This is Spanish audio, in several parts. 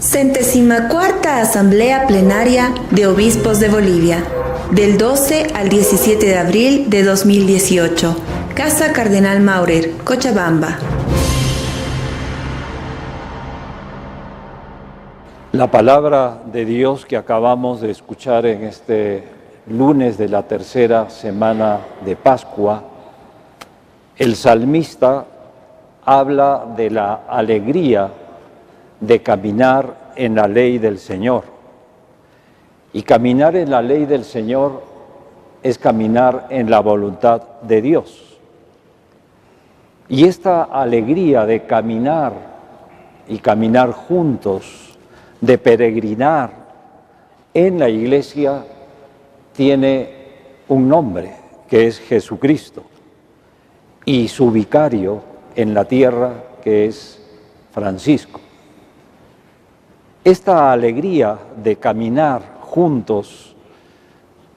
64ª Asamblea Plenaria de Obispos de Bolivia, del 12 al 17 de abril de 2018, Casa Cardenal Maurer, Cochabamba. La palabra de Dios que acabamos de escuchar en este lunes de la tercera semana de Pascua, el salmista habla de la alegría de caminar en la ley del Señor. Y caminar en la ley del Señor es caminar en la voluntad de Dios. Y esta alegría de caminar y caminar juntos, de peregrinar en la iglesia, tiene un nombre, que es Jesucristo, y su vicario en la tierra, que es Francisco. Esta alegría de caminar juntos,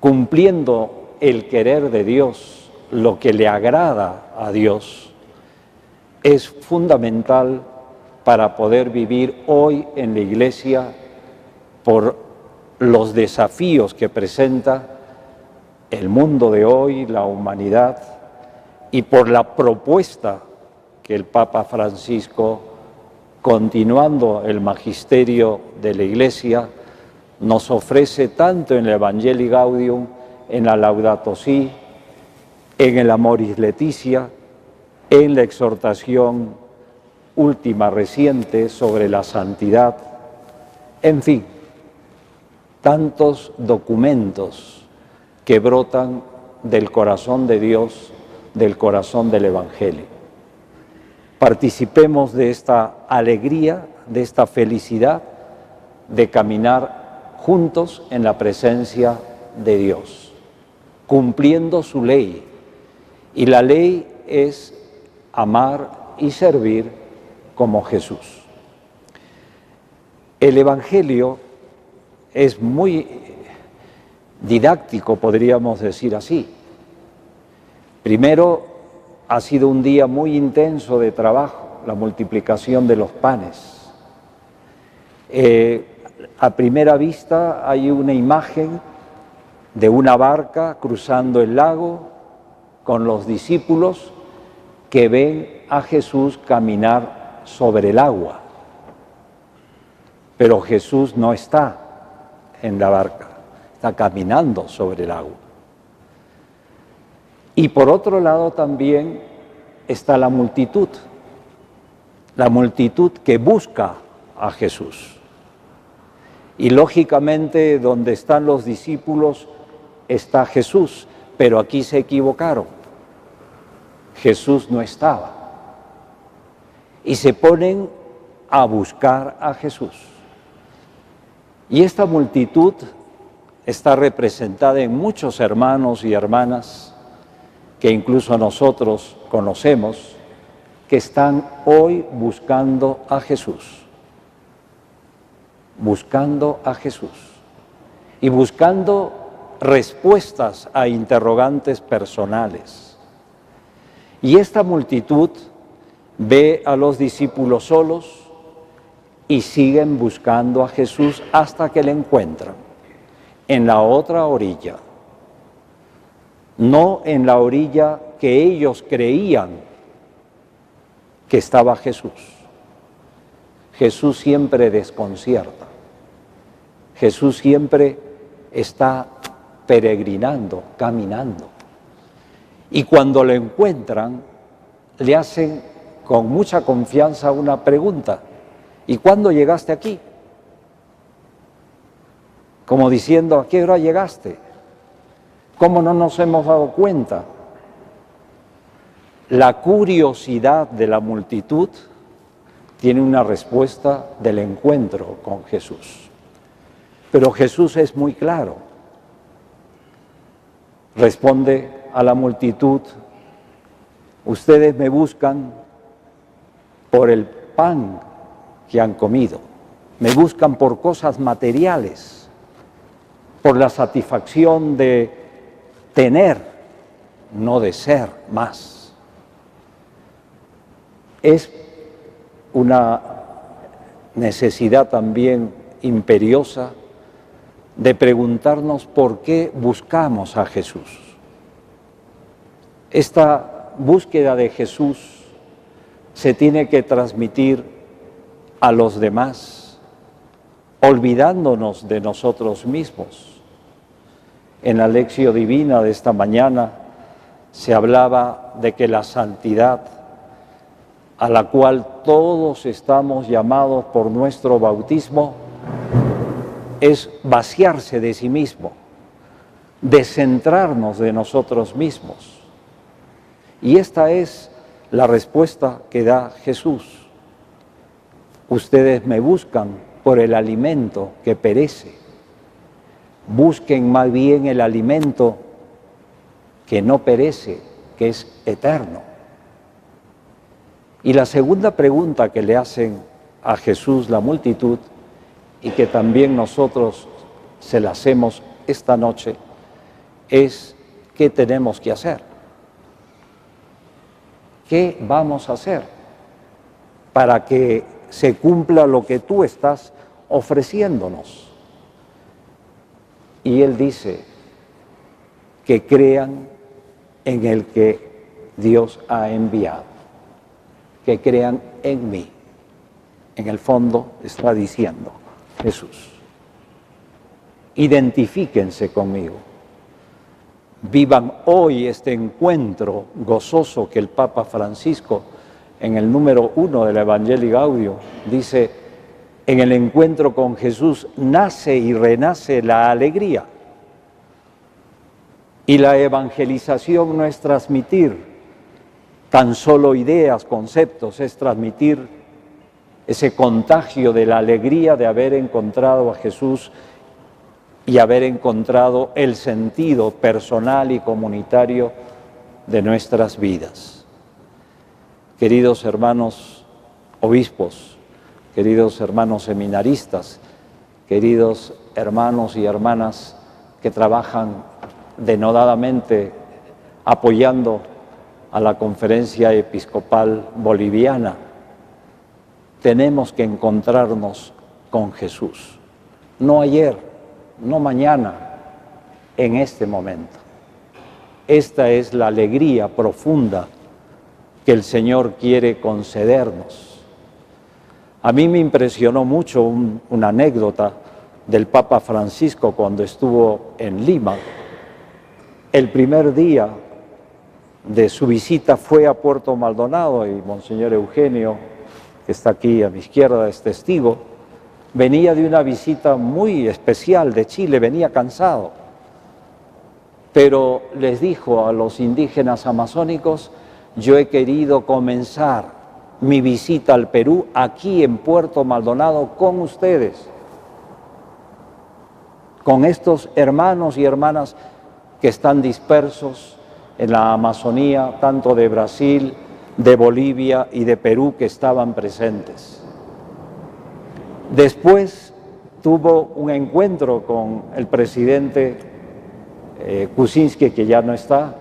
cumpliendo el querer de Dios, lo que le agrada a Dios, es fundamental para poder vivir hoy en la iglesia por los desafíos que presenta el mundo de hoy, la humanidad, y por la propuesta que el Papa Francisco, continuando el magisterio de la Iglesia, nos ofrece tanto en el Evangelii Gaudium, en la Laudato Si, en el Amoris Laetitia, en la exhortación última reciente sobre la santidad, en fin, tantos documentos que brotan del corazón de Dios, del corazón del Evangelio. Participemos de esta alegría, de esta felicidad de caminar juntos en la presencia de Dios, cumpliendo su ley. Y la ley es amar y servir como Jesús. El Evangelio es muy didáctico, podríamos decir así. Primero, ha sido un día muy intenso de trabajo, la multiplicación de los panes. A primera vista hay una imagen de una barca cruzando el lago con los discípulos que ven a Jesús caminar sobre el agua. Pero Jesús no está en la barca, está caminando sobre el agua. Y por otro lado también está la multitud que busca a Jesús. Y lógicamente donde están los discípulos está Jesús, pero aquí se equivocaron. Jesús no estaba. Y se ponen a buscar a Jesús. Y esta multitud está representada en muchos hermanos y hermanas que incluso nosotros conocemos, que están hoy buscando a Jesús. Buscando a Jesús. Y buscando respuestas a interrogantes personales. Y esta multitud ve a los discípulos solos y siguen buscando a Jesús hasta que le encuentran en la otra orilla. No en la orilla que ellos creían que estaba Jesús. Jesús siempre desconcierta. Jesús siempre está peregrinando, caminando. Y cuando lo encuentran, le hacen con mucha confianza una pregunta. ¿Y cuándo llegaste aquí? Como diciendo, ¿a qué hora llegaste? ¿Cómo no nos hemos dado cuenta? La curiosidad de la multitud tiene una respuesta del encuentro con Jesús. Pero Jesús es muy claro. Responde a la multitud, ustedes me buscan por el pan que han comido, me buscan por cosas materiales, por la satisfacción de tener, no de ser más. Es una necesidad también imperiosa de preguntarnos por qué buscamos a Jesús. Esta búsqueda de Jesús se tiene que transmitir a los demás, olvidándonos de nosotros mismos. En la lección divina de esta mañana se hablaba de que la santidad, a la cual todos estamos llamados por nuestro bautismo, es vaciarse de sí mismo, descentrarnos de nosotros mismos. Y esta es la respuesta que da Jesús. Ustedes me buscan por el alimento que perece. Busquen más bien el alimento que no perece, que es eterno. Y la segunda pregunta que le hacen a Jesús la multitud, y que también nosotros se la hacemos esta noche, es ¿qué tenemos que hacer? ¿Qué vamos a hacer para que se cumpla lo que tú estás ofreciéndonos? Y Él dice que crean en el que Dios ha enviado, que crean en mí. En el fondo está diciendo Jesús, identifíquense conmigo, vivan hoy este encuentro gozoso que el Papa Francisco en el número 1 del Evangelii Gaudium dice: en el encuentro con Jesús nace y renace la alegría. Y la evangelización no es transmitir tan solo ideas, conceptos, es transmitir ese contagio de la alegría de haber encontrado a Jesús y haber encontrado el sentido personal y comunitario de nuestras vidas. Queridos hermanos obispos, queridos hermanos seminaristas, queridos hermanos y hermanas que trabajan denodadamente apoyando a la Conferencia Episcopal Boliviana, tenemos que encontrarnos con Jesús, no ayer, no mañana, en este momento. Esta es la alegría profunda que el Señor quiere concedernos. A mí me impresionó mucho una anécdota del Papa Francisco cuando estuvo en Lima. El primer día de su visita fue a Puerto Maldonado y Monseñor Eugenio, que está aquí a mi izquierda, es testigo, venía de una visita muy especial de Chile, venía cansado, pero les dijo a los indígenas amazónicos: yo he querido comenzar mi visita al Perú aquí en Puerto Maldonado con ustedes, con estos hermanos y hermanas que están dispersos en la Amazonía, tanto de Brasil, de Bolivia y de Perú, que estaban presentes. Después tuvo un encuentro con el presidente Kuczynski, que ya no está.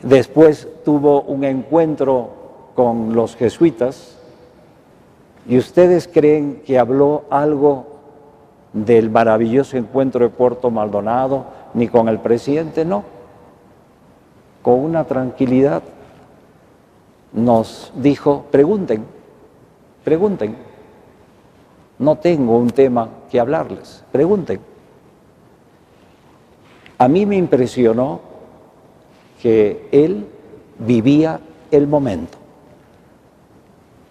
Después tuvo un encuentro con los jesuitas. ¿Y ustedes creen que habló algo del maravilloso encuentro de Puerto Maldonado, ni con el presidente? No. Con una tranquilidad nos dijo: pregunten, pregunten. No tengo un tema que hablarles, pregunten. A mí me impresionó que él vivía el momento.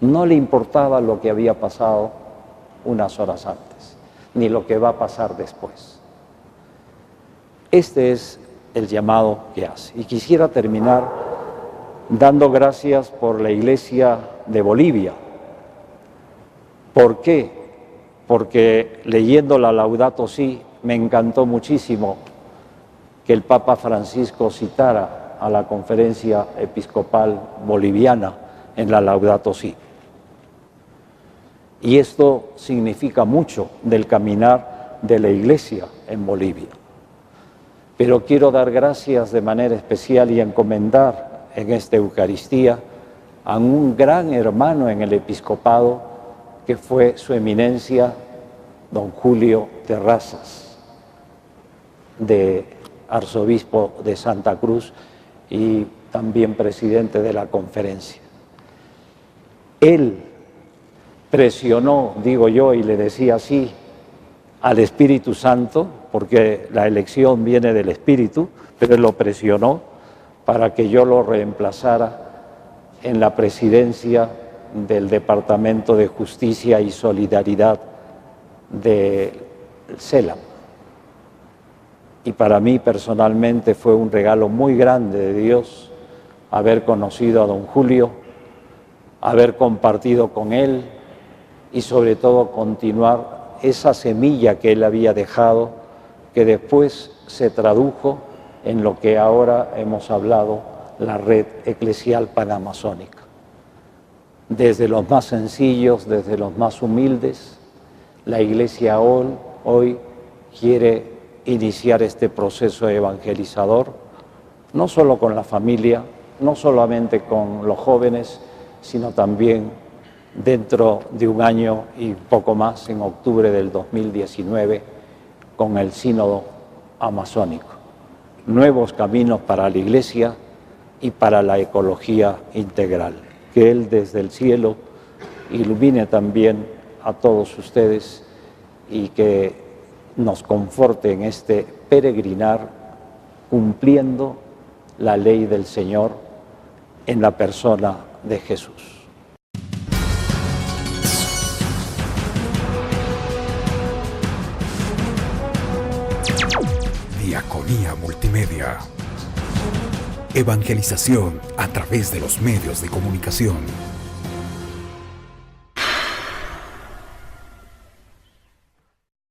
No le importaba lo que había pasado unas horas antes, ni lo que va a pasar después. Este es el llamado que hace. Y quisiera terminar dando gracias por la Iglesia de Bolivia. ¿Por qué? Porque leyendo la Laudato Si me encantó muchísimo que el Papa Francisco citara a la Conferencia Episcopal Boliviana en la Laudato Si. Y esto significa mucho del caminar de la Iglesia en Bolivia. Pero quiero dar gracias de manera especial y encomendar en esta Eucaristía a un gran hermano en el episcopado que fue su eminencia, don Julio Terrazas, de arzobispo de Santa Cruz y también presidente de la conferencia. Él presionó, digo yo, y le decía así, al Espíritu Santo, porque la elección viene del Espíritu, pero él lo presionó para que yo lo reemplazara en la presidencia del Departamento de Justicia y Solidaridad del CELAM. Y para mí personalmente fue un regalo muy grande de Dios haber conocido a don Julio, haber compartido con él y sobre todo continuar esa semilla que él había dejado, que después se tradujo en lo que ahora hemos hablado, la red eclesial panamazónica. Desde los más sencillos, desde los más humildes, la Iglesia hoy quiere iniciar este proceso evangelizador, no solo con la familia, no solamente con los jóvenes, sino también dentro de un año y poco más, en octubre del 2019, con el Sínodo Amazónico. Nuevos caminos para la Iglesia y para la ecología integral. Que Él desde el cielo ilumine también a todos ustedes y que nos conforte en este peregrinar cumpliendo la ley del Señor en la persona de Jesús. Diaconía Multimedia. Evangelización a través de los medios de comunicación.